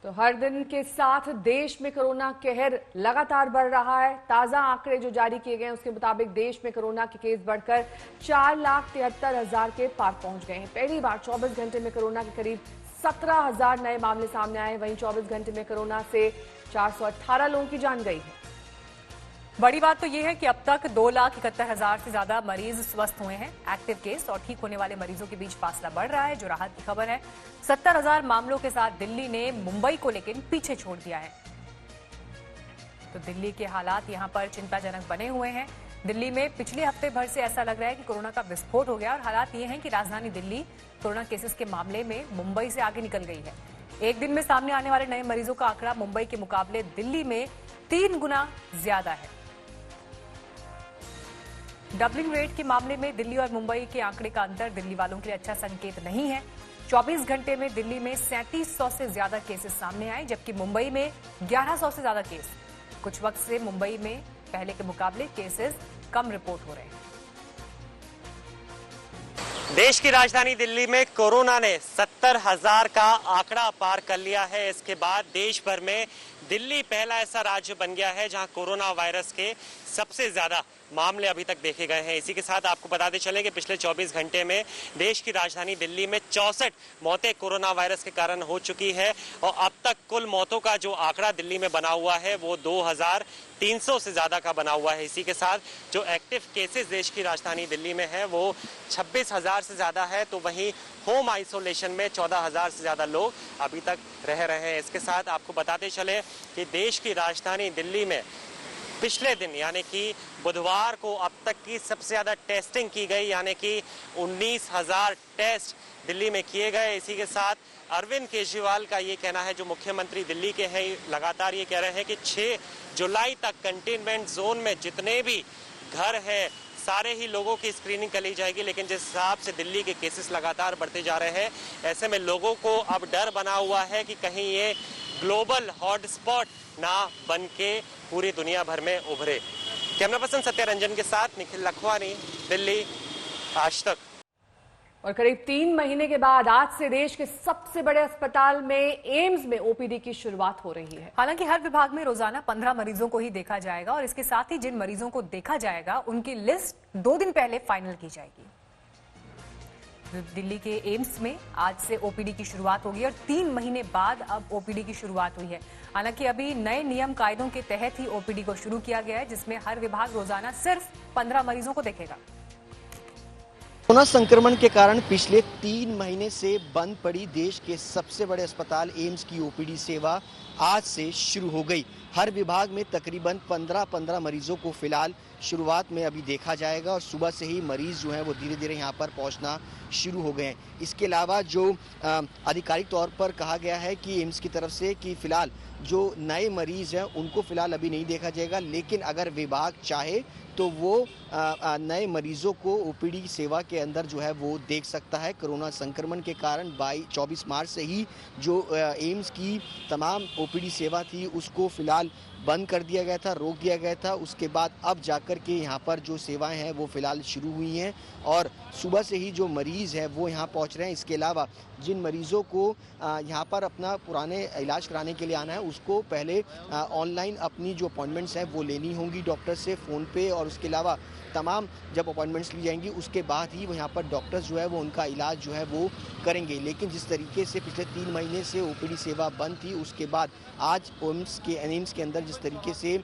तो हर दिन के साथ देश में कोरोना कहर लगातार बढ़ रहा है। ताजा आंकड़े जो जारी किए गए हैं उसके मुताबिक देश में कोरोना के केस बढ़कर 4,73,000 के पार पहुंच गए हैं। पहली बार 24 घंटे में कोरोना के करीब 17,000 नए मामले सामने आए। वहीं 24 घंटे में कोरोना से 418 लोगों की जान गई है। बड़ी बात तो यह है कि अब तक 2,71,000 से ज्यादा मरीज स्वस्थ हुए हैं। एक्टिव केस और ठीक होने वाले मरीजों के बीच फासला बढ़ रहा है, जो राहत की खबर है। 70,000 मामलों के साथ दिल्ली ने मुंबई को लेकिन पीछे छोड़ दिया है। तो दिल्ली के हालात यहां पर चिंताजनक बने हुए हैं। दिल्ली में पिछले हफ्ते भर से ऐसा लग रहा है कि कोरोना का विस्फोट हो गया और हालात ये हैं कि राजधानी दिल्ली कोरोना केसेस के मामले में मुंबई से आगे निकल गई है। एक दिन में सामने आने वाले नए मरीजों का आंकड़ा मुंबई के मुकाबले दिल्ली में 3 गुना ज्यादा है। डबलिंग रेट के मामले में दिल्ली और मुंबई के आंकड़े का अंतर दिल्ली वालों के लिए अच्छा संकेत नहीं है। 24 घंटे में दिल्ली में 3700 से ज्यादा केसेस सामने आए, जबकि मुंबई में 1100 से ज्यादा केस। कुछ वक्त से मुंबई में पहले के मुकाबले केसेस कम रिपोर्ट हो रहे हैं। देश की राजधानी दिल्ली में कोरोना ने 70,000 का आंकड़ा पार कर लिया है। इसके बाद देश भर में दिल्ली पहला ऐसा राज्य बन गया है जहां कोरोना वायरस के सबसे ज्यादा मामले अभी तक देखे गए हैं। इसी के साथ आपको बताते चलें कि पिछले 24 घंटे में देश की राजधानी दिल्ली में 64 मौतें कोरोना वायरस के कारण हो चुकी है और अब तक कुल मौतों का जो आंकड़ा दिल्ली में बना हुआ है वो 2,300 से ज्यादा का बना हुआ है। इसी के साथ जो एक्टिव केसेस देश की राजधानी दिल्ली में है वो 26,000 से ज्यादा है। तो वहीं होम आइसोलेशन में 14,000 से ज्यादा लोग अभी तक रह रहे हैं। इसके साथ आपको बताते चले कि देश की राजधानी दिल्ली में पिछले दिन यानी कि बुधवार को अब तक की सबसे ज्यादा टेस्टिंग की गई, यानी कि 19,000 टेस्ट दिल्ली में किए गए। इसी के साथ अरविंद केजरीवाल का ये कहना है, जो मुख्यमंत्री दिल्ली के हैं, लगातार ये कह रहे हैं कि 6 जुलाई तक कंटेनमेंट जोन में जितने भी घर है सारे ही लोगों की स्क्रीनिंग कर ली जाएगी। लेकिन जिस हिसाब से दिल्ली के केसेस लगातार बढ़ते जा रहे हैं, ऐसे में लोगों को अब डर बना हुआ है कि कहीं ये ग्लोबल हॉटस्पॉट ना बन के पूरी दुनिया भर में उभरे। कैमरा पर्सन सत्यरंजन के साथ निखिल लखवानी, दिल्ली, आज तक। और करीब 3 महीने के बाद आज से देश के सबसे बड़े अस्पताल में एम्स में ओपीडी की शुरुआत हो रही है। हालांकि हर विभाग में रोजाना 15 मरीजों को ही देखा जाएगा और इसके साथ ही जिन मरीजों को देखा जाएगा उनकी लिस्ट 2 दिन पहले फाइनल की जाएगी। दिल्ली के एम्स में आज से ओपीडी की शुरुआत होगी और 3 महीने बाद अब ओपीडी की शुरुआत हुई है। हालांकि अभी नए नियम कायदों के तहत ही ओपीडी को शुरू किया गया है, जिसमें हर विभाग रोजाना सिर्फ 15 मरीजों को देखेगा। कोरोना संक्रमण के कारण पिछले 3 महीने से बंद पड़ी देश के सबसे बड़े अस्पताल एम्स की ओपीडी सेवा आज से शुरू हो गई। हर विभाग में तकरीबन 15-15 मरीजों को फिलहाल शुरुआत में अभी देखा जाएगा और सुबह से ही मरीज जो हैं वो धीरे धीरे यहाँ पर पहुँचना शुरू हो गए हैं। इसके अलावा जो आधिकारिक तौर पर कहा गया है कि एम्स की तरफ से कि फिलहाल जो नए मरीज हैं उनको फिलहाल अभी नहीं देखा जाएगा, लेकिन अगर विभाग चाहे तो वो नए मरीजों को ओपीडी सेवा के अंदर जो है वो देख सकता है। कोरोना संक्रमण के कारण 24 मार्च से ही जो एम्स की तमाम ओपीडी सेवा थी उसको फिलहाल बंद कर दिया गया था, रोक दिया गया था। उसके बाद अब जाकर के यहाँ पर जो सेवाएं हैं वो फिलहाल शुरू हुई हैं और सुबह से ही जो मरीज़ हैं वो यहाँ पहुँच रहे हैं। इसके अलावा जिन मरीज़ों को यहाँ पर अपना पुराने इलाज कराने के लिए आना है उसको पहले ऑनलाइन अपनी जो अपॉइंटमेंट्स हैं वो लेनी होंगी डॉक्टर से फ़ोन पे, और उसके अलावा तमाम जब अपॉइंटमेंट्स ली जाएंगी उसके बाद ही वो यहाँ पर डॉक्टर्स जो है वो उनका इलाज जो है वो करेंगे। लेकिन जिस तरीके से पिछले 3 महीने से ओपीडी सेवा बंद थी, उसके बाद आज एम्स के अंदर जिस तरीके से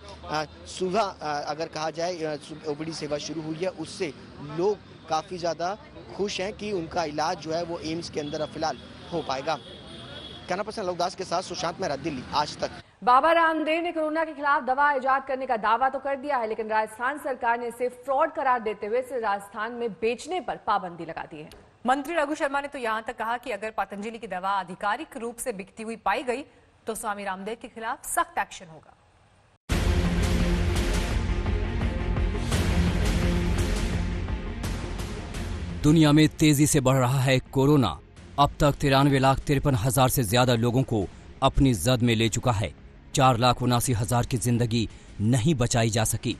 सुबह अगर कहा जाए ओपीडी सेवा शुरू हुई है, उससे लोग काफ़ी ज़्यादा खुश हैं कि उनका इलाज जो है वो एम्स के अंदर फिलहाल हो पाएगा। कैमरा पर्सन लोकदास के साथ सुशांत मेहरा, दिल्ली, आज तक। बाबा रामदेव ने कोरोना के खिलाफ दवा इजाद करने का दावा तो कर दिया है, लेकिन राजस्थान सरकार ने इसे फ्रॉड करार देते हुए इसे राजस्थान में बेचने पर पाबंदी लगा दी है। मंत्री रघु शर्मा ने तो यहां तक कहा कि अगर पतंजलि की दवा आधिकारिक रूप से बिकती हुई पाई गई तो स्वामी रामदेव के खिलाफ सख्त एक्शन होगा। दुनिया में तेजी से बढ़ रहा है कोरोना। अब तक 93,53,000 से ज्यादा लोगों को अपनी जद में ले चुका है। 4,79,000 की जिंदगी नहीं बचाई जा सकी।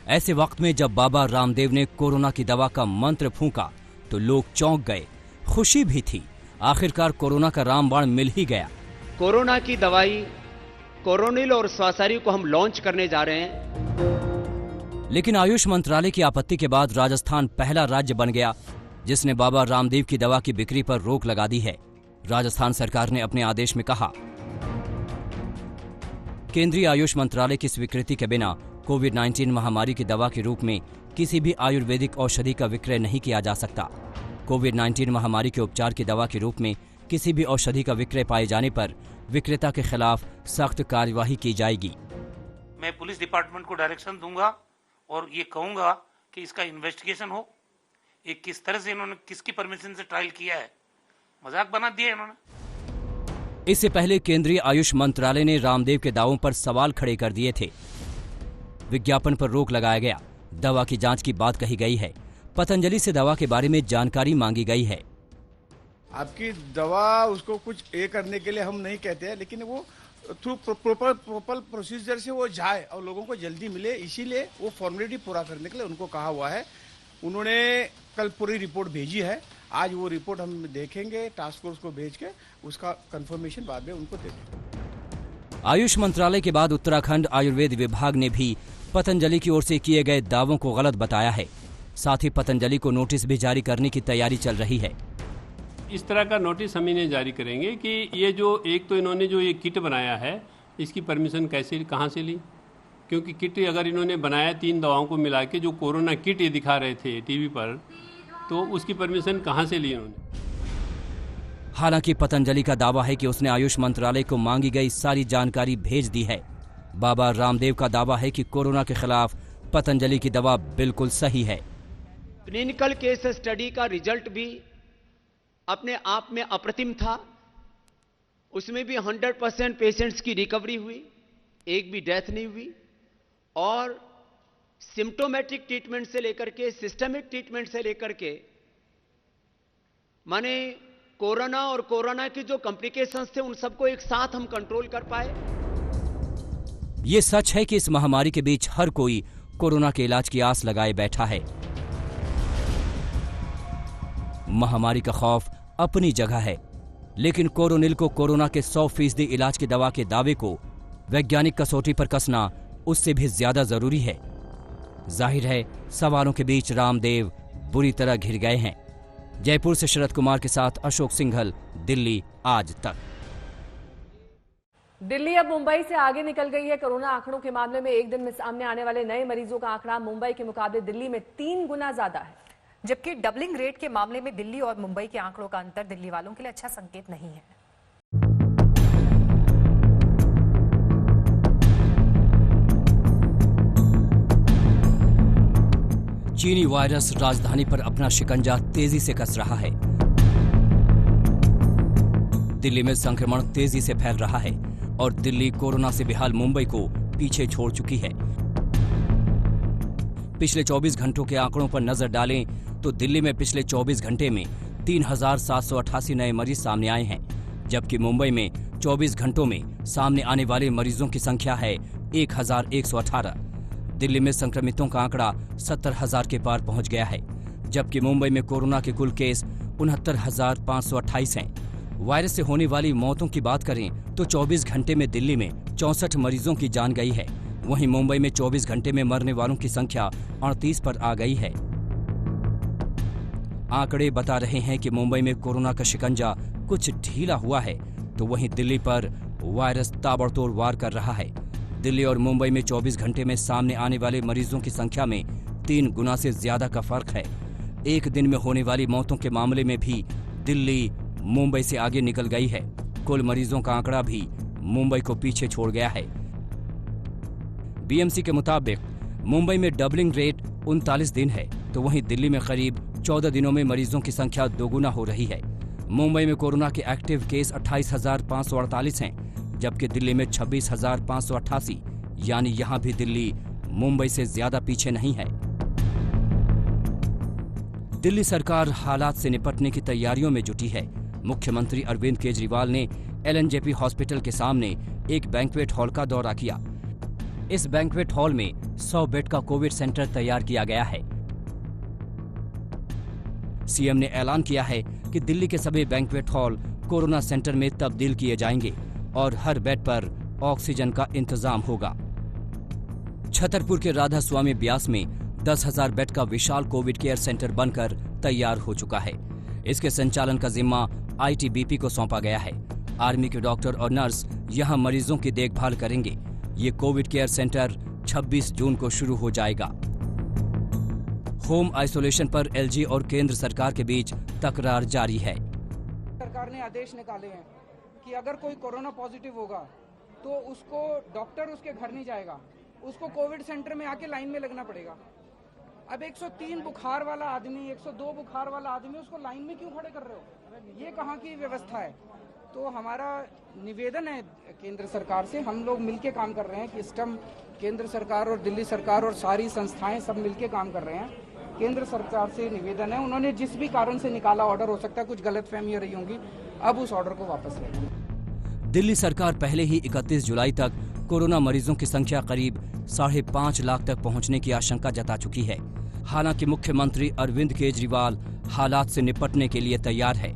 ऐसे वक्त में जब बाबा रामदेव ने कोरोना की दवा का मंत्र फूंका तो लोग चौंक गए। खुशी भी थी, आखिरकार कोरोना का रामबाण मिल ही गया। कोरोना की दवाई कोरोनिल और स्वासारी को हम लॉन्च करने जा रहे हैं। लेकिन आयुष मंत्रालय की आपत्ति के बाद राजस्थान पहला राज्य बन गया जिसने बाबा रामदेव की दवा की बिक्री पर रोक लगा दी है। राजस्थान सरकार ने अपने आदेश में कहा, केंद्रीय आयुष मंत्रालय की स्वीकृति के बिना कोविड-19 महामारी की दवा के रूप में किसी भी आयुर्वेदिक औषधि का विक्रय नहीं किया जा सकता। कोविड-19 महामारी के उपचार की दवा के रूप में किसी भी औषधि का विक्रय पाए जाने पर विक्रेता के खिलाफ सख्त कार्यवाही की जाएगी। मैं पुलिस डिपार्टमेंट को डायरेक्शन दूंगा और ये कहूंगा कि इसका इन्वेस्टिगेशन हो, ये किस तरह से इन्होंने किसकी परमिशन से ट्रायल किया है, मजाक बना दिया इन्होंने। इससे पहले केंद्रीय आयुष मंत्रालय ने रामदेव के दावों पर सवाल खड़े कर दिए थे। विज्ञापन पर रोक लगाया गया, दवा की जांच की बात कही गई है, पतंजलि से दवा के बारे में जानकारी मांगी गई है। आपकी दवा उसको कुछ करने के लिए हम नहीं कहते हैं, लेकिन वो थ्रू प्रॉपर प्रोसीजर से वो जाए और लोगों को जल्दी मिले, इसीलिए वो फॉर्मेलिटी पूरा करने के लिए उनको कहा हुआ है। उन्होंने कल पूरी रिपोर्ट भेजी है, आज वो रिपोर्ट हम देखेंगे, टास्क फोर्स को भेज के उसका कंफर्मेशन बाद में उनको देंगे। आयुष मंत्रालय के बाद उत्तराखंड आयुर्वेद विभाग ने भी पतंजलि की ओर से किए गए दावों को गलत बताया है। साथ ही पतंजलि को नोटिस भी जारी करने की तैयारी चल रही है। इस तरह का नोटिस हम इन्हें जारी करेंगे कि ये जो एक तो इन्होंने जो ये किट बनाया है इसकी परमिशन कहाँ से ली, क्योंकि किट अगर इन्होंने बनाया 3 दवाओं को मिला के जो कोरोना किट ये दिखा रहे थे टीवी पर, तो उसकी परमिशन कहाँ से ली इन्होंने। हालांकि पतंजलि का दावा है कि उसने आयुष मंत्रालय को मांगी गई सारी जानकारी भेज दी है। बाबा रामदेव का दावा है कि कोरोना के खिलाफ पतंजलि की दवा बिल्कुल सही है। क्लिनिकल केस स्टडी का रिजल्ट भी अपने आप में अप्रतिम था। उसमें भी 100% पेशेंट्स की रिकवरी हुई, एक भी डेथ नहीं हुई, और सिम्टोमेटिक ट्रीटमेंट से लेकर के सिस्टमिक ट्रीटमेंट से लेकर के माने कोरोना और कोरोना की जो कॉम्प्लिकेशंस थे उन सबको एक साथ हम कंट्रोल कर पाए। ये सच है कि इस महामारी के बीच हर कोई कोरोना के इलाज की आस लगाए बैठा है। महामारी का खौफ अपनी जगह है, लेकिन कोरोनिल को कोरोना के 100% इलाज की दवा के दावे को वैज्ञानिक कसौटी पर कसना उससे भी ज्यादा जरूरी है। जाहिर है सवालों के बीच रामदेव बुरी तरह घिर गए हैं। जयपुर से शरद कुमार के साथ अशोक सिंघल, दिल्ली आज तक। दिल्ली अब मुंबई से आगे निकल गई है। कोरोना आंकड़ों के मामले में एक दिन में सामने आने वाले नए मरीजों का आंकड़ा मुंबई के मुकाबले दिल्ली में 3 गुना ज्यादा है, जबकि डबलिंग रेट के मामले में दिल्ली और मुंबई के आंकड़ों का अंतर दिल्ली वालों के लिए अच्छा संकेत नहीं है। चीनी वायरस राजधानी पर अपना शिकंजा तेजी से कस रहा है। दिल्ली में संक्रमण तेजी से फैल रहा है और दिल्ली कोरोना से बेहाल मुंबई को पीछे छोड़ चुकी है। पिछले 24 घंटों के आंकड़ों पर नजर डालें तो दिल्ली में पिछले 24 घंटे में 3,788 नए मरीज सामने आए हैं, जबकि मुंबई में 24 घंटों में सामने आने वाले मरीजों की संख्या है 1,118। दिल्ली में संक्रमितों का आंकड़ा 70,000 के पार पहुंच गया है, जबकि मुंबई में कोरोना के कुल केस 69,528 हैं। वायरस से होने वाली मौतों की बात करें तो 24 घंटे में दिल्ली में 64 मरीजों की जान गई है। वहीं मुंबई में 24 घंटे में मरने वालों की संख्या 38 पर आ गई है। आंकड़े बता रहे हैं कि मुंबई में कोरोना का शिकंजा कुछ ढीला हुआ है, तो वहीं दिल्ली पर वायरस ताबड़तोड़ वार कर रहा है। दिल्ली और मुंबई में 24 घंटे में सामने आने वाले मरीजों की संख्या में 3 गुना से ज्यादा का फर्क है। एक दिन में होने वाली मौतों के मामले में भी दिल्ली मुंबई से आगे निकल गई है। कुल मरीजों का आंकड़ा भी मुंबई को पीछे छोड़ गया है। बीएमसी के मुताबिक मुंबई में डबलिंग रेट 39 दिन है, तो वहीं दिल्ली में करीब 14 दिनों में मरीजों की संख्या दोगुना हो रही है। मुंबई में कोरोना के एक्टिव केस 28,548 हैं, जबकि दिल्ली में 26,588, यानी यहां भी दिल्ली मुंबई से ज्यादा पीछे नहीं है। दिल्ली सरकार हालात से निपटने की तैयारियों में जुटी है। मुख्यमंत्री अरविंद केजरीवाल ने एलएनजेपी हॉस्पिटल के सामने एक बैंक्वेट हॉल का दौरा किया। इस बैंक्वेट हॉल में 100 बेड का कोविड सेंटर तैयार किया गया है। सीएम ने ऐलान किया है कि दिल्ली के सभी बैंक्वेट हॉल कोरोना सेंटर में तब्दील किए जाएंगे। और हर बेड पर ऑक्सीजन का इंतजाम होगा। छतरपुर के राधा स्वामी ब्यास में 10,000 बेड का विशाल कोविड केयर सेंटर बनकर तैयार हो चुका है। इसके संचालन का जिम्मा आईटीबीपी को सौंपा गया है। आर्मी के डॉक्टर और नर्स यहां मरीजों की देखभाल करेंगे। ये कोविड केयर सेंटर 26 जून को शुरू हो जाएगा। होम आइसोलेशन पर एलजी और केंद्र सरकार के बीच तकरार जारी है। सरकार ने आदेश निकाले हैं कि अगर कोई कोरोना पॉजिटिव होगा तो उसको डॉक्टर उसके घर नहीं जाएगा, उसको कोविड सेंटर में आके लाइन में लगना पड़ेगा। अब 103 बुखार वाला आदमी, 102 बुखार वाला आदमी, उसको लाइन में क्यों खड़े कर रहे हो? ये कहाँ की व्यवस्था है? तो हमारा निवेदन है केंद्र सरकार से, हम लोग मिलके काम कर रहे हैं कि सिस्टम केंद्र सरकार और दिल्ली सरकार और सारी संस्थाएं सब मिलके काम कर रहे हैं। केंद्र सरकार से निवेदन है, उन्होंने जिस भी कारण से निकाला ऑर्डर, हो सकता है कुछ गलतफहमी हो रही होंगी, अब उस ऑर्डर को वापस लें। दिल्ली सरकार पहले ही 31 जुलाई तक कोरोना मरीजों की संख्या करीब 5.5 लाख तक पहुंचने की आशंका जता चुकी है। हालांकि मुख्यमंत्री अरविंद केजरीवाल हालात से निपटने के लिए तैयार है।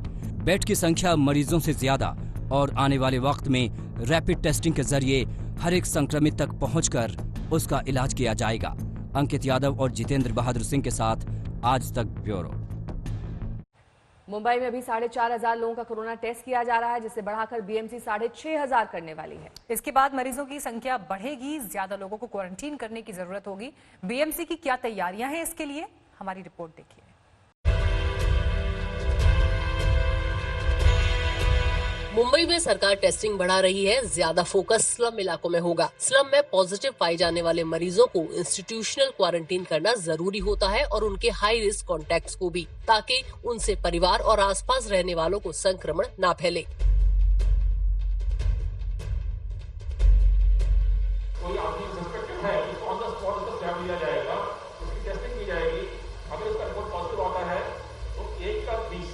बेड की संख्या मरीजों से ज्यादा और आने वाले वक्त में रैपिड टेस्टिंग के जरिए हर एक संक्रमित तक पहुंचकर उसका इलाज किया जाएगा। अंकित यादव और जितेंद्र बहादुर सिंह के साथ आज तक ब्यूरो। मुंबई में अभी 4,500 लोगों का कोरोना टेस्ट किया जा रहा है, जिसे बढ़ाकर बीएमसी 6,500 करने वाली है। इसके बाद मरीजों की संख्या बढ़ेगी, ज्यादा लोगों को क्वारंटीन करने की जरूरत होगी। बीएमसी की क्या तैयारियां हैं इसके लिए, हमारी रिपोर्ट देखिए। मुंबई में सरकार टेस्टिंग बढ़ा रही है। ज्यादा फोकस स्लम इलाकों में होगा। स्लम में पॉजिटिव पाए जाने वाले मरीजों को इंस्टीट्यूशनल क्वारंटीन करना जरूरी होता है और उनके हाई रिस्क कॉन्टैक्ट्स को भी, ताकि उनसे परिवार और आसपास रहने वालों को संक्रमण ना फैले। कोई आदमी सस्पेक्टेड है, उसको ऑन द स्पॉट उसको स्वैब लिया जाएगा, उसकी टेस्टिंग की जाएगी। अगर उसका रिपोर्ट पॉजिटिव आता है तो 1 का 20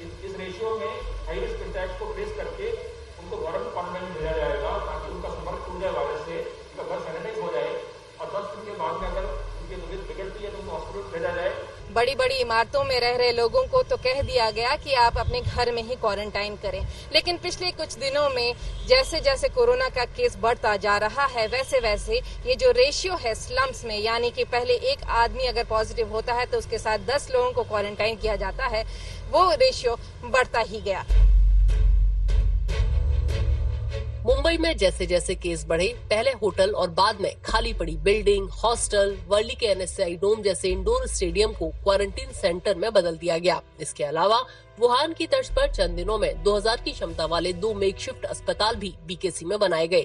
इस रेशियो में हाई रिस्क कॉन्टैक्ट को ट्रेस करके उनको गवर्नमेंट क्वारंटाइन में भेजा जाएगा, ताकि उनका संपर्क टूट जाए वायरस से, उनका घर सैनिटाइज हो जाए और 10 दिन के बाद में अगर उनकी तबीयत बिगड़ती है तो उनको हॉस्पिटल भेजा जाए। बड़ी बड़ी इमारतों में रह रहे लोगों को तो कह दिया गया कि आप अपने घर में ही क्वारंटाइन करें, लेकिन पिछले कुछ दिनों में जैसे जैसे कोरोना का केस बढ़ता जा रहा है, वैसे वैसे ये जो रेशियो है स्लम्स में, यानी कि पहले एक आदमी अगर पॉजिटिव होता है तो उसके साथ 10 लोगों को क्वारंटाइन किया जाता है, वो रेशियो बढ़ता ही गया। मुंबई में जैसे जैसे केस बढ़े, पहले होटल और बाद में खाली पड़ी बिल्डिंग, हॉस्टल, वर्ली के एनएसआई डोम जैसे इंडोर स्टेडियम को क्वारंटीन सेंटर में बदल दिया गया। इसके अलावा वुहान की तर्ज पर चंद दिनों में 2000 की क्षमता वाले 2 मेकशिफ्ट अस्पताल भी बीकेसी में बनाए गए।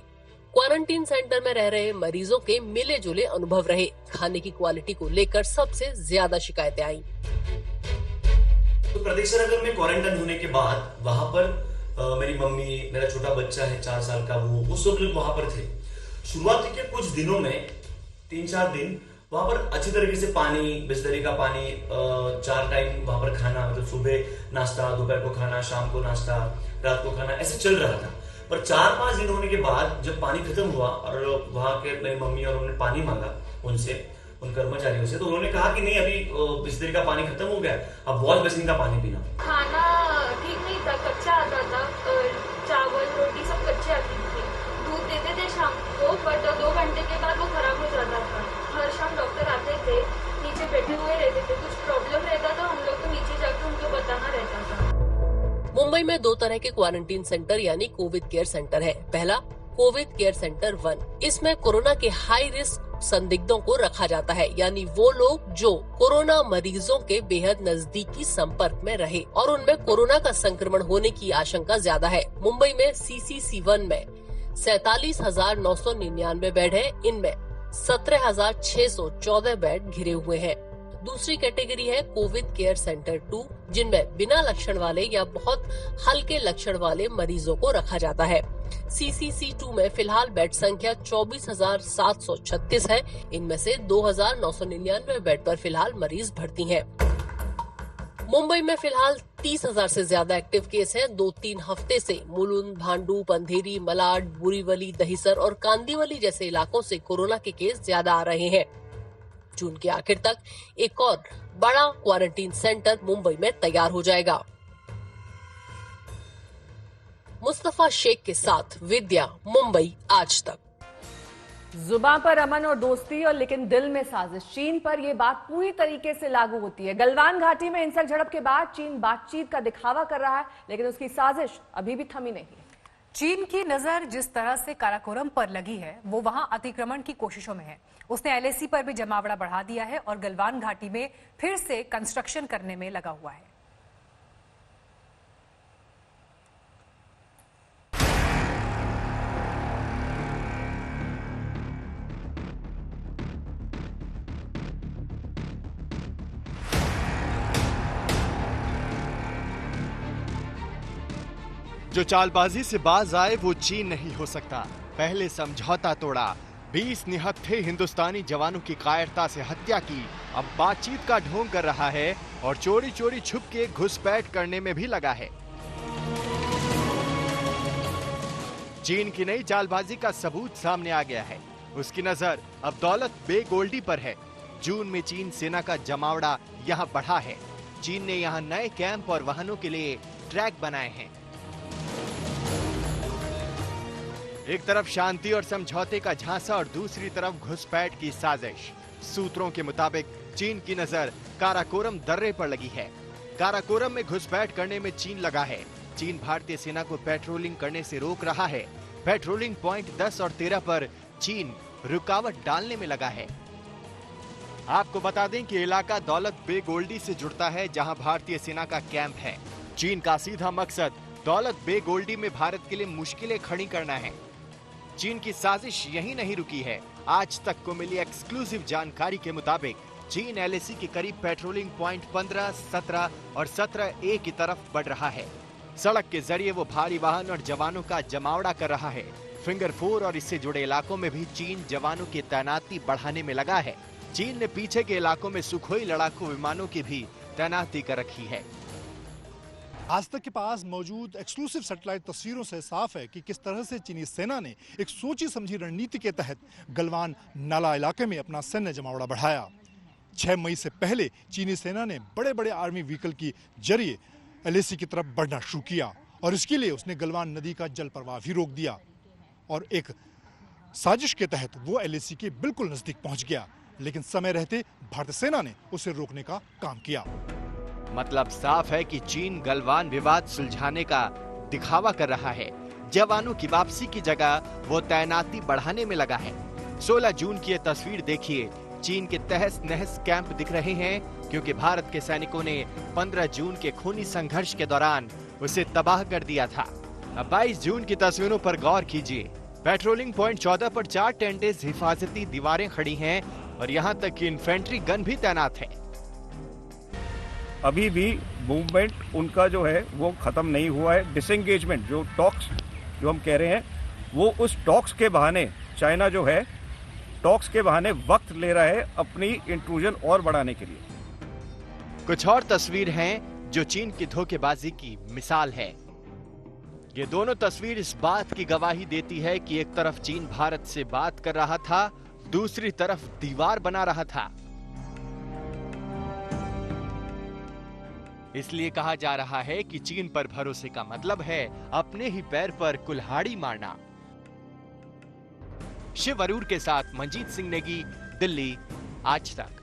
क्वारंटीन सेंटर में रह रहे मरीजों के मिले जुले अनुभव रहे। खाने की क्वालिटी को लेकर सबसे ज्यादा शिकायतें आई। तो प्रतीक्षा नगर में क्वारंटाइन होने के बाद वहाँ पर मेरी मम्मी, मेरा छोटा बच्चा है 4 साल का, वो सब लोग वहाँ पर थे। शुरुआत के कुछ दिनों में 3-4 दिन वहाँ पर अच्छी तरीके से पानी, बिस्लरी का पानी, 4 टाइम वहाँ पर खाना, मतलब सुबह नाश्ता, दोपहर को खाना, शाम को नाश्ता, रात को खाना, ऐसे चल रहा था। पर 4-5 दिन होने के बाद जब पानी खत्म हुआ और वहाँ के मेरी मम्मी और उन्होंने पानी मांगा उनसे, उन कर्मचारियों से, तो उन्होंने कहा कि नहीं, अभी बिस्लरी का पानी खत्म हो गया, अब वॉश बेसिन का पानी पीना। खाना ठीक नहीं था, कच्चा आता था, चावल रोटी सब कच्चे आती थी। दूध देते थे शाम को, बट 2 घंटे के बाद वो खराब हो जाता था। हर शाम डॉक्टर आते थे, नीचे बैठे हुए रहते थे, कुछ प्रॉब्लम रहता था हम लोग को नीचे जाकर उनको बताना रहता था। मुंबई में 2 तरह के क्वारंटीन सेंटर यानी कोविड केयर सेंटर है। पहला कोविड केयर सेंटर 1, इसमें कोरोना के हाई रिस्क संदिग्धों को रखा जाता है, यानी वो लोग जो कोरोना मरीजों के बेहद नजदीकी संपर्क में रहे और उनमें कोरोना का संक्रमण होने की आशंका ज्यादा है। मुंबई में CCC1 में 47,999 बेड है, इनमें 17,614 बेड घिरे हुए हैं। दूसरी कैटेगरी है कोविड केयर सेंटर 2, जिनमें बिना लक्षण वाले या बहुत हल्के लक्षण वाले मरीजों को रखा जाता है। CCC2 में फिलहाल बेड संख्या 24,736 है। इनमें से 2,999 बेड पर फिलहाल मरीज भर्ती हैं। मुंबई में फिलहाल 30,000 से ज्यादा एक्टिव केस हैं। 2-3 हफ्ते से मुलुंड, भांडुप, अंधेरी, मलाड, बुरीवली, दहिसर और कांदीवली जैसे इलाकों से कोरोना के केस ज्यादा आ रहे हैं। जून के आखिर तक एक और बड़ा क्वारंटीन सेंटर मुंबई में तैयार हो जाएगा। मुस्तफा शेख के साथ विद्या, मुंबई आज तक। जुबान पर अमन और दोस्ती और लेकिन दिल में साजिश, चीन पर यह बात पूरी तरीके से लागू होती है। गलवान घाटी में हिंसक झड़प के बाद चीन बातचीत का दिखावा कर रहा है, लेकिन उसकी साजिश अभी भी थमी नहीं। चीन की नजर जिस तरह से काराकोरम पर लगी है वो वहां अतिक्रमण की कोशिशों में है। उसने LAC पर भी जमावड़ा बढ़ा दिया है और गलवान घाटी में फिर से कंस्ट्रक्शन करने में लगा हुआ है। जो चालबाजी से बाज आए वो चीन नहीं हो सकता। पहले समझौता तोड़ा, 20 निहत्थे हिंदुस्तानी जवानों की कायरता से हत्या की, अब बातचीत का ढोंग कर रहा है और चोरी चोरी छुप के घुसपैठ करने में भी लगा है। चीन की नई चालबाजी का सबूत सामने आ गया है। उसकी नजर अब दौलत बेग ओल्डी पर है। जून में चीन सेना का जमावड़ा यहां बढ़ा है। चीन ने यहां नए कैंप और वाहनों के लिए ट्रैक बनाए हैं। एक तरफ शांति और समझौते का झांसा और दूसरी तरफ घुसपैठ की साजिश। सूत्रों के मुताबिक चीन की नजर काराकोरम दर्रे पर लगी है। काराकोरम में घुसपैठ करने में चीन लगा है। चीन भारतीय सेना को पेट्रोलिंग करने से रोक रहा है। पेट्रोलिंग पॉइंट 10 और 13 पर चीन रुकावट डालने में लगा है। आपको बता दें कि इलाका दौलत बेग ओल्डी से जुड़ता है, जहां भारतीय सेना का कैंप है। चीन का सीधा मकसद दौलत बेग ओल्डी में भारत के लिए मुश्किलें खड़ी करना है। चीन की साजिश यहीं नहीं रुकी है। आज तक को मिली एक्सक्लूसिव जानकारी के मुताबिक चीन LAC के करीब पेट्रोलिंग पॉइंट 15, 17 और 17A की तरफ बढ़ रहा है। सड़क के जरिए वो भारी वाहन और जवानों का जमावड़ा कर रहा है। फिंगर 4 और इससे जुड़े इलाकों में भी चीन जवानों की तैनाती बढ़ाने में लगा है। चीन ने पीछे के इलाकों में सुखोई लड़ाकू विमानों की भी तैनाती कर रखी है। आज तक के पास मौजूद एक्सक्लूसिव सैटेलाइट तस्वीरों से साफ है कि किस तरह से चीनी सेना ने एक सोची समझी रणनीति के तहत गलवान नाला इलाके में अपना सैन्य जमावड़ा बढ़ाया। 6 मई से पहले चीनी सेना ने बड़े बड़े आर्मी व्हीकल की जरिए LAC की तरफ बढ़ना शुरू किया और इसके लिए उसने गलवान नदी का जल प्रवाह भी रोक दिया और एक साजिश के तहत वो LAC के बिल्कुल नजदीक पहुंच गया, लेकिन समय रहते भारतीय सेना ने उसे रोकने का काम किया। मतलब साफ है कि चीन गलवान विवाद सुलझाने का दिखावा कर रहा है। जवानों की वापसी की जगह वो तैनाती बढ़ाने में लगा है। 16 जून की ये तस्वीर देखिए। चीन के तहस नहस कैंप दिख रहे हैं क्योंकि भारत के सैनिकों ने 15 जून के खूनी संघर्ष के दौरान उसे तबाह कर दिया था। अब 22 जून की तस्वीरों पर गौर कीजिए। पेट्रोलिंग पॉइंट 14 पर 4 टेंटेज हिफाजती दीवारें खड़ी हैं और यहाँ तक कि इन्फेंट्री गन भी तैनात है। अभी भी मूवमेंट उनका जो है वो खत्म नहीं हुआ है। डिसएंगेजमेंट जो टॉक्स जो हम कह रहे हैं वो उस टॉक्स के बहाने चाइना जो है टॉक्स के बहाने वक्त ले रहा है अपनी इंट्रूजन और बढ़ाने के लिए। कुछ और तस्वीर हैं जो चीन की धोखेबाजी की मिसाल है। ये दोनों तस्वीर इस बात की गवाही देती है कि एक तरफ चीन भारत से बात कर रहा था, दूसरी तरफ दीवार बना रहा था। इसलिए कहा जा रहा है कि चीन पर भरोसे का मतलब है अपने ही पैर पर कुल्हाड़ी मारना। शिव अरूर के साथ मंजीत सिंह नेगी, दिल्ली, आज तक।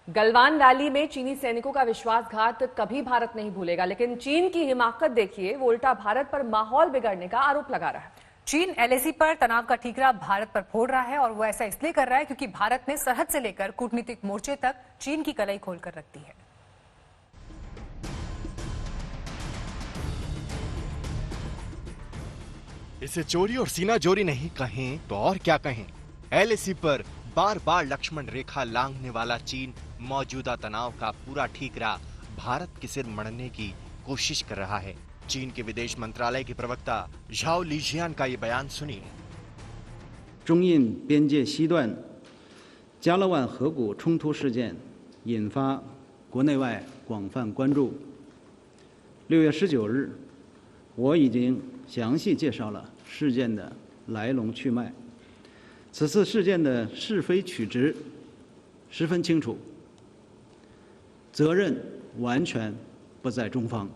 गलवान वैली में चीनी सैनिकों का विश्वासघात कभी भारत नहीं भूलेगा, लेकिन चीन की हिमाकत देखिए, वो उल्टा भारत पर माहौल बिगड़ने का आरोप लगा रहा है। चीन LAC पर तनाव का ठीकरा भारत पर फोड़ रहा है और वो ऐसा इसलिए कर रहा है क्योंकि भारत ने सरहद से लेकर कूटनीतिक मोर्चे तक चीन की कलाई खोलकर रख दी है। इसे चोरी और सीना जोरी नहीं कहें तो और क्या कहें। LAC पर बार बार लक्ष्मण रेखा लांघने वाला चीन मौजूदा तनाव का पूरा ठीकरा भारत के सिर मढ़ने की कोशिश कर रहा है। चीन के विदेश मंत्रालय के प्रवक्ता झाओ लीजियान का ये बयान सुनिए। 中印边界西段加勒万河谷冲突事件引发国内外广泛关注。6月19日，我已经详细介绍了事件的来龙去脉。此次事件的是非曲直十分清楚，责任完全不在中方。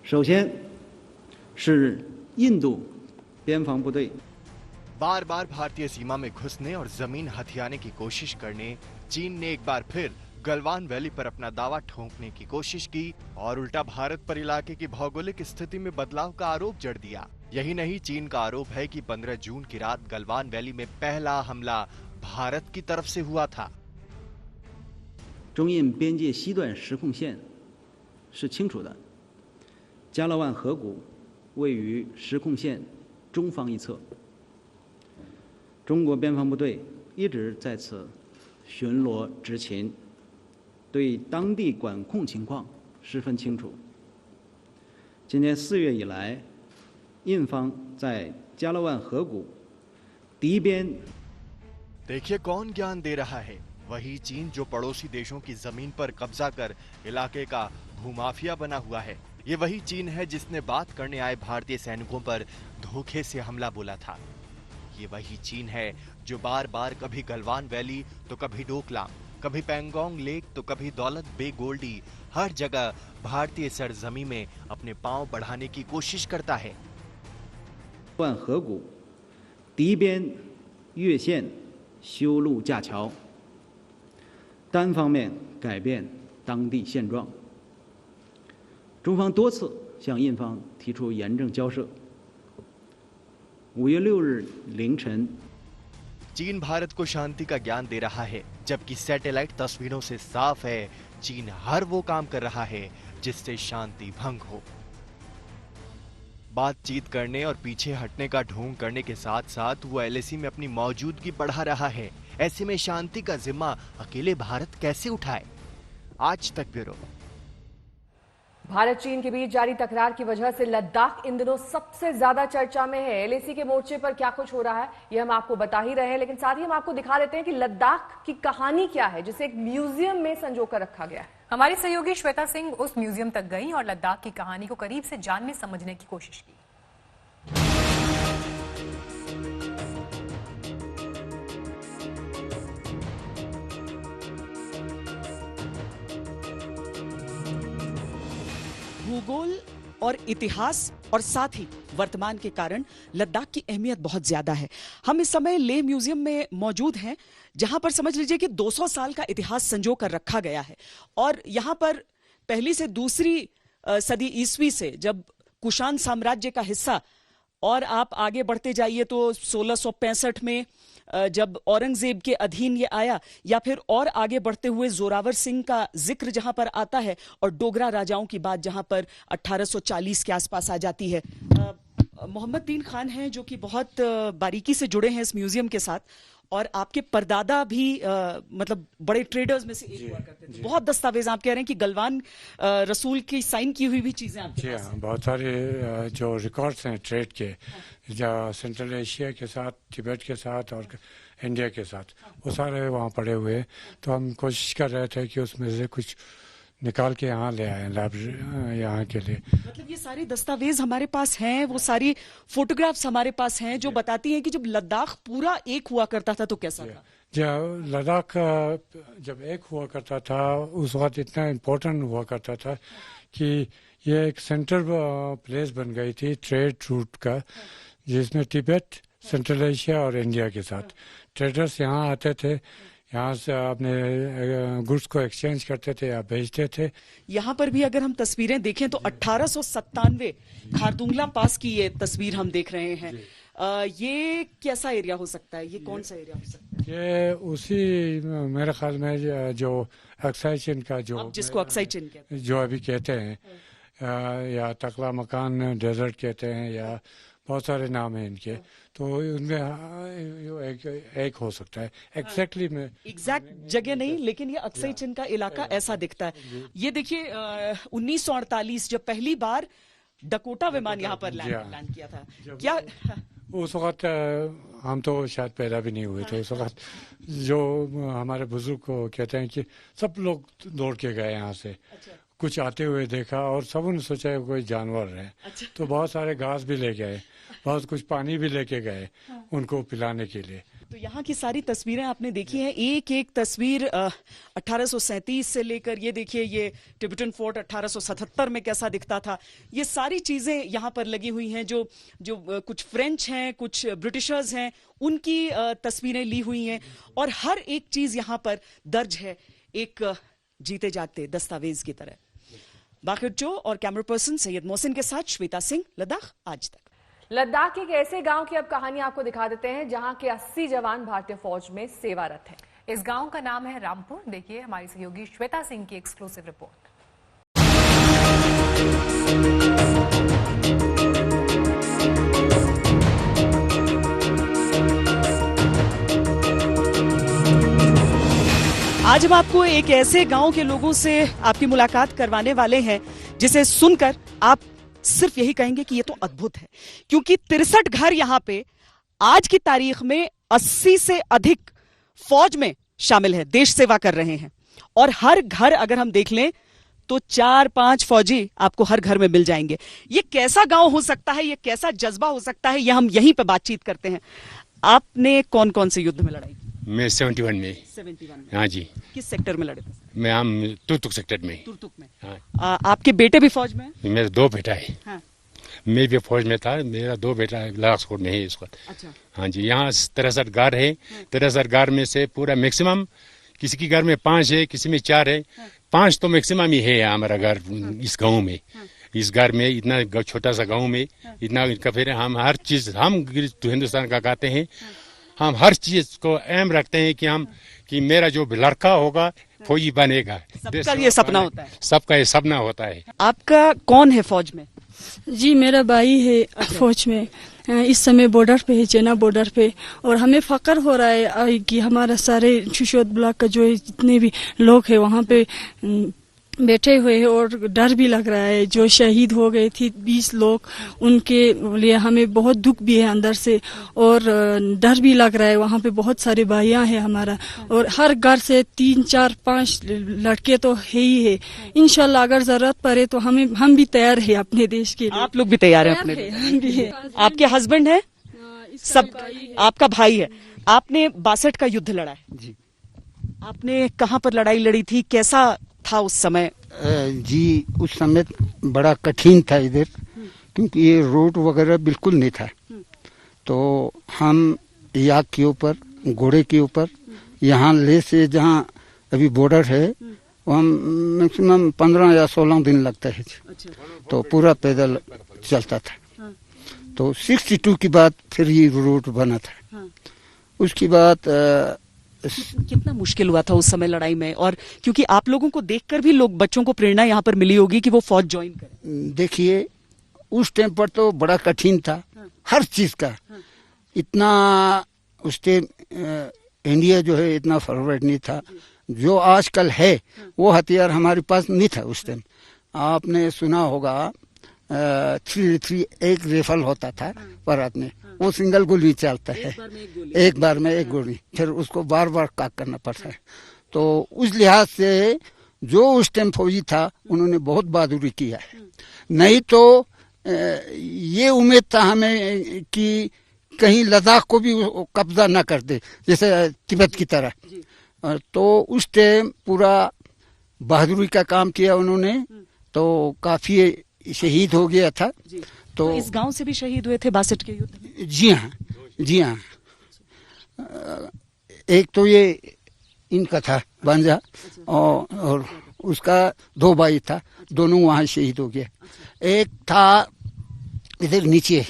首先是印度边防部队 बार बार भारतीय सीमा में घुसने और जमीन हथियाने की कोशिश करने चीन ने एक बार फिर गलवान वैली पर अपना दावा ठोंकने की कोशिश की और उल्टा भारत पर इलाके की भौगोलिक स्थिति में बदलाव का आरोप जड़ दिया। यही नहीं, चीन का आरोप है कि 15 जून की रात गलवान वैली में पहला हमला भारत की तरफ से हुआ था। 中印边界西段实控线是清楚的，加勒万河谷位于实控线中方一侧。中国边防部队一直在此巡逻执勤，对当地管控情况十分清楚。今年4月以来，印方在加勒万河谷敌边 देखिए कौन ज्ञान दे रहा है, वही चीन जो पड़ोसी देशों की जमीन पर कब्जा कर इलाके का भूमाफिया बना हुआ है। ये वही चीन है जिसने बात करने आए भारतीय सैनिकों पर धोखे से हमला बोला था। ये वही चीन है जो बार बार कभी गलवान वैली तो कभी डोकलाम, कभी पैंगोंग लेक तो कभी दौलत बे गोल्डी, हर जगह भारतीय सरजमी में अपने पांव बढ़ाने की कोशिश करता है। 万河谷敌边越线修路架桥，单方面改变当地现状。中方多次向印方提出严正交涉。5月6日凌晨， चीन भारत को शांति का ज्ञान दे रहा है, जबकि सैटेलाइट तस्वीरों से साफ है चीन हर वो काम कर रहा है जिससे शांति भंग हो। बातचीत करने और पीछे हटने का ढोंग करने के साथ साथ वो एलएसी में अपनी मौजूदगी बढ़ा रहा है। ऐसे में शांति का जिम्मा अकेले भारत कैसे उठाए? आज तक ब्यूरो। भारत चीन के बीच जारी तकरार की वजह से लद्दाख इन दिनों सबसे ज्यादा चर्चा में है। एलएसी के मोर्चे पर क्या कुछ हो रहा है ये हम आपको बता ही रहे हैं, लेकिन साथ ही हम आपको दिखा देते हैं कि लद्दाख की कहानी क्या है, जिसे एक म्यूजियम में संजोकर रखा गया है। हमारी सहयोगी श्वेता सिंह उस म्यूजियम तक गई और लद्दाख की कहानी को करीब से जानने समझने की कोशिश की। भूगोल और इतिहास और साथ ही वर्तमान के कारण लद्दाख की अहमियत बहुत ज्यादा है। हम इस समय लेह म्यूजियम में मौजूद हैं, जहां पर समझ लीजिए कि 200 साल का इतिहास संजो कर रखा गया है। और यहां पर पहली से दूसरी सदी ईस्वी से जब कुषाण साम्राज्य का हिस्सा, और आप आगे बढ़ते जाइए तो 1665 में जब औरंगजेब के अधीन ये आया, या फिर और आगे बढ़ते हुए जोरावर सिंह का जिक्र जहां पर आता है और डोगरा राजाओं की बात जहां पर 1840 के आसपास आ जाती है। मोहम्मद तीन खान हैं जो कि बहुत बारीकी से जुड़े हैं इस म्यूजियम के साथ, और आपके परदादा भी मतलब बड़े ट्रेडर्स में से एक हुआ करते थे। बहुत दस्तावेज आप कह रहे हैं कि गलवान रसूल की साइन की हुई भी चीजें आपके पास हैं। बहुत सारे जो रिकॉर्ड्स हैं ट्रेड के, सेंट्रल एशिया के साथ, तिब्बत के साथ और इंडिया के साथ, वो सारे वहाँ पड़े हुए हैं। तो हम कोशिश कर रहे थे कि उसमें से कुछ निकाल के यहाँ ले आए लाइब्रेरी यहाँ के लिए। मतलब ये सारे दस्तावेज हमारे पास हैं, वो सारी फोटोग्राफ्स हमारे पास हैं जो बताती हैं कि जब लद्दाख पूरा एक हुआ करता था तो कैसा था। जब लद्दाख जब एक हुआ करता था उस वक्त इतना इम्पोर्टेंट हुआ करता था कि ये एक सेंटर प्लेस बन गई थी ट्रेड रूट का, जिसमें तिब्बत, सेंट्रल एशिया और इंडिया के साथ ट्रेडर्स यहाँ आते थे, यहाँ से अपने गुड्स को एक्सचेंज करते थे या बेचते थे। यहाँ पर भी अगर हम तस्वीरें देखें तो 1897 खारदुंगला पास की ये तस्वीर हम देख रहे हैं। ये कैसा एरिया हो सकता है, ये कौन सा एरिया हो सकता है? ये उसी मेरे ख्याल में जो अक्साई चिन का जो जिसको अक्साई चिन कहते हैं, जो अभी कहते हैं, या तकला मकान डेजर्ट कहते हैं, या बहुत सारे नाम हैं इनके, तो उनमें एक हो सकता है। एग्जैक्टली में एग्जैक्ट जगह नहीं, लेकिन ये अक्साई चिन का इलाका ऐसा दिखता है। ये देखिए 1948 जब पहली बार डकोटा विमान यहाँ पर लैंड किया था, क्या उस वक्त हम तो शायद पैदा भी नहीं हुए थे। उस वक्त जो हमारे बुजुर्ग को कहते हैं कि सब लोग दौड़ के गए यहाँ से। कुछ आते हुए देखा और सब ने सोचा कोई जानवर है। तो बहुत सारे घास भी ले गए, बहुत कुछ पानी भी लेके गए उनको पिलाने के लिए। तो यहाँ की सारी तस्वीरें आपने देखी हैं, एक एक तस्वीर 1837 से लेकर ये देखिए ये टिबेटन फोर्ट 1877 में कैसा दिखता था, ये सारी चीजें यहाँ पर लगी हुई हैं। जो कुछ फ्रेंच हैं, कुछ ब्रिटिशर्स हैं, उनकी तस्वीरें ली हुई हैं और हर एक चीज यहाँ पर दर्ज है एक जीते जागते दस्तावेज की तरह। बाखिर चो और कैमरा पर्सन सैयद मोहसिन के साथ श्वेता सिंह, लद्दाख आज तक। लद्दाख के एक ऐसे गांव की अब कहानी आपको दिखा देते हैं जहां के 80 जवान भारतीय फौज में सेवारत हैं। इस गांव का नाम है रामपुर। देखिए हमारी सहयोगी श्वेता सिंह की एक्सक्लूसिव रिपोर्ट। आज हम आपको एक ऐसे गांव के लोगों से आपकी मुलाकात करवाने वाले हैं जिसे सुनकर आप सिर्फ यही कहेंगे कि ये तो अद्भुत है, क्योंकि 63 घर यहाँ पे आज की तारीख में 80 से अधिक फौज में शामिल है, देश सेवा कर रहे हैं। और हर घर अगर हम देख लें तो 4-5 फौजी आपको हर घर में मिल जाएंगे। ये कैसा गांव हो सकता है, ये कैसा जज्बा हो सकता है, ये हम यहीं पे बातचीत करते हैं। आपने कौन कौन से युद्ध में लड़ाई? मैं 71 में। 71 में? हाँ जी। किस सेक्टर में लड़े थे? मैं हम तुर्तुक सेक्टर में। तुर्तुक में। हाँ। आपके बेटे भी फौज में हैं? मेरे 2 बेटा है। हाँ। मैं भी फौज में था, मेरा 2 बेटा लद्दाख कोट में है इस वक्त। अच्छा। हाँ जी, यहाँ 63 घर है। 63 घर में से पूरा मैक्सिमम किसी के घर में 5 है, किसी में 4 है। 5 तो मैक्सिमम ही है हमारा घर इस गाँव में। इस घर में इतना छोटा सा गाँव में इतना फिर हम हर चीज हम हिंदुस्तान का कहते हैं, हम हर चीज को अहम रखते हैं कि मेरा जो लड़का होगा फौजी बनेगा। सबका ये सपना होता है। सबका ये सपना होता है। आपका कौन है फौज में? जी मेरा भाई है फौज में, इस समय बॉर्डर पे है, चेना बॉर्डर पे। और हमें फक्र हो रहा है कि हमारा सारे शिशोद ब्लॉक का जो जितने भी लोग हैं वहाँ पे बैठे हुए हैं और डर भी लग रहा है। जो शहीद हो गए थे 20 लोग, उनके लिए हमें बहुत दुख भी है अंदर से और डर भी लग रहा है। वहाँ पे बहुत सारे भाइयाँ हैं हमारा और हर घर से 3-4-5 लड़के तो है ही है। इंशाल्लाह अगर जरूरत पड़े तो हम भी तैयार है अपने देश के लिए। आप लोग भी तैयार हैं अपने लिए? आपके हस्बैंड है? सब आपका भाई है। आपने 62 का युद्ध लड़ा है जी। आपने कहाँ पर लड़ाई लड़ी थी, कैसा था उस समय? जी उस समय बड़ा कठिन था इधर, क्योंकि ये रोड वगैरह बिल्कुल नहीं था। तो हम याक के ऊपर, घोड़े के ऊपर, यहाँ ले से जहाँ अभी बॉर्डर है वहाँ मैक्सिमम 15 या 16 दिन लगता है। तो पूरा पैदल चलता था। तो 62 की बाद फिर ये रोड बना था। उसके बाद कितना मुश्किल हुआ था उस समय लड़ाई में? और क्योंकि आप लोगों को देखकर भी लोग, बच्चों को प्रेरणा यहाँ पर मिली होगी कि वो फौज ज्वाइन करें। देखिए उस टाइम पर तो बड़ा कठिन था हर चीज का। इतना उस टाइम इंडिया जो है इतना फॉरवर्ड नहीं था जो आजकल है। वो हथियार हमारे पास नहीं था उस टाइम। आपने सुना होगा 3 एक रेफल होता था पर आदमी, वो सिंगल गोली चलता है, एक बार में एक गोली, फिर उसको बार बार काक करना पड़ता है। तो उस लिहाज से जो उस टाइम फौजी था उन्होंने बहुत बहादुरी किया है। नहीं तो ये उम्मीद था हमें कि कहीं लद्दाख को भी कब्जा ना कर दे जैसे तिब्बत की तरह। तो उस टाइम पूरा बहादुरी का काम किया उन्होंने। तो काफी शहीद हो गया था। तो इस गांव से भी शहीद हुए थे 62 के युद्ध में? जी हाँ, जी हाँ। एक तो ये इनका था भांजा और उसका 2 भाई था, दोनों वहाँ शहीद हो गए। एक था इधर नीचे।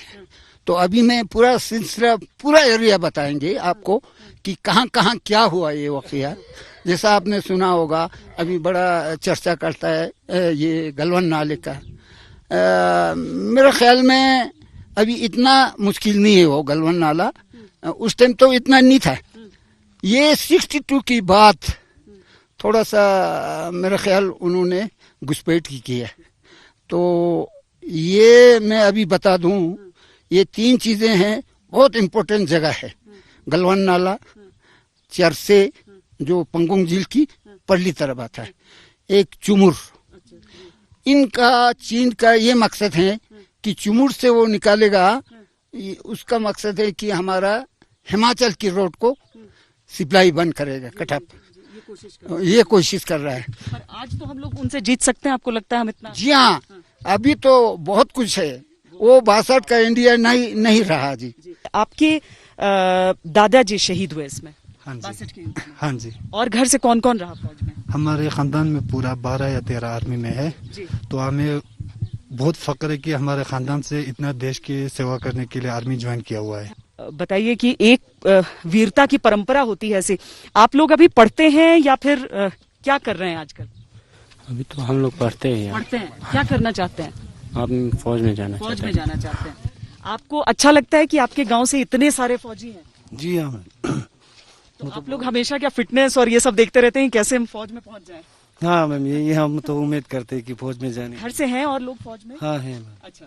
तो अभी मैं पूरा सिलसिला, पूरा एरिया बताएंगे आपको कि कहाँ कहाँ क्या हुआ ये वाकया। जैसा आपने सुना होगा अभी बड़ा चर्चा करता है ये गलवान नाले का। मेरे ख्याल में अभी इतना मुश्किल नहीं है वो गलवान नाला, उस टाइम तो इतना नहीं था। ये 62 की बात थोड़ा सा मेरा ख्याल उन्होंने घुसपैठ की है। तो ये मैं अभी बता दूं, ये 3 चीजें हैं, बहुत इम्पोर्टेंट जगह है। गलवान नाला, चरसे जो पंगोंग झील की परली तरफ आता है, एक चुमुर। इनका चीन का ये मकसद है कि चुमुर से वो निकालेगा, उसका मकसद है कि हमारा हिमाचल की रोड को सप्लाई बंद करेगा कटअप, ये कोशिश कर रहा है। पर आज तो हम लोग उनसे जीत सकते हैं, आपको लगता है हम इतना? जी हाँ, अभी तो बहुत कुछ है, वो 62 का इंडिया नहीं रहा जी। आपके दादाजी शहीद हुए इसमें? हाँ जी, 62 के युद्ध में। हाँ जी। और घर से कौन कौन रहा फौज में? हमारे खानदान में पूरा 12 या 13 आर्मी में है जी। तो हमें बहुत फक्र है कि हमारे खानदान से इतना देश की सेवा करने के लिए आर्मी ज्वाइन किया हुआ है। बताइए कि एक वीरता की परंपरा होती है ऐसी, आप लोग अभी पढ़ते हैं या फिर क्या कर रहे हैं आजकल? अभी तो हम लोग पढ़ते हैं। पढ़ते हैं, क्या करना चाहते हैं? आप फौज में जाना फौज में जाना चाहते हैं। आपको अच्छा लगता है कि आपके गांव से इतने सारे फौजी हैं? जी हाँ। तो आप लोग हमेशा क्या फिटनेस और ये सब देखते रहते हैं कैसे हम फौज में पहुंच जाएं? हाँ मैम, ये हम तो उम्मीद करते हैं कि फौज में जाने। घर से हैं और लोग फौज में? हाँ है। अच्छा,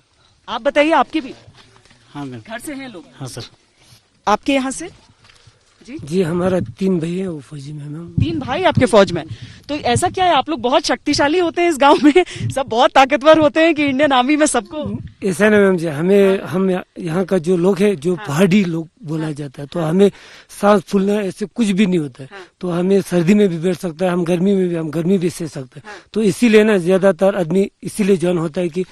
आप बताइए आपकी भी? हाँ मैम। घर से हैं लोग? हाँ सर। आपके यहाँ से? जी हमारा 3 भाई है वो फौजी में मैम। 3 भाई आपके फौज में? तो ऐसा क्या है, आप लोग बहुत शक्तिशाली होते हैं इस गांव में, सब बहुत ताकतवर होते हैं कि इंडियन आर्मी में सबको? ऐसा ना मैम जी, हम यहाँ का जो लोग है जो पहाड़ी लोग बोला जाता है, तो हमें सांस फूलना ऐसे कुछ भी नहीं होता है। तो हमें सर्दी में भी बैठ सकता है, हम गर्मी में भी, हम गर्मी भी सह सकते हैं। तो इसीलिए ना ज्यादातर आदमी इसीलिए ज्वाइन होता है कि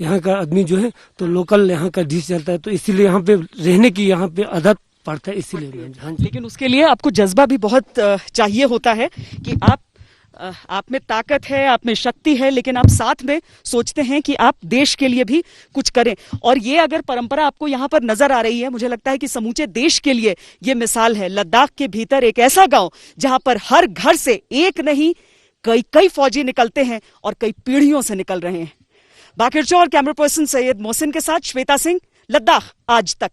यहाँ का आदमी जो है तो लोकल यहाँ का डिश चलता है, तो इसीलिए यहाँ पे रहने की यहाँ पे आदत पड़ता है, इसीलिए। हाँ, लेकिन उसके लिए आपको जज्बा भी बहुत चाहिए होता है कि आप में ताकत है, आप में शक्ति है, लेकिन आप साथ में सोचते हैं कि आप देश के लिए भी कुछ करें। और ये अगर परंपरा आपको यहाँ पर नजर आ रही है, मुझे लगता है कि समूचे देश के लिए ये मिसाल है। लद्दाख के भीतर एक ऐसा गांव जहां पर हर घर से एक नहीं कई फौजी निकलते हैं और कई पीढ़ियों से निकल रहे हैं। बाकिर चौर, कैमरा पर्सन सैयद मोहसिन के साथ श्वेता सिंह, लद्दाख आज तक।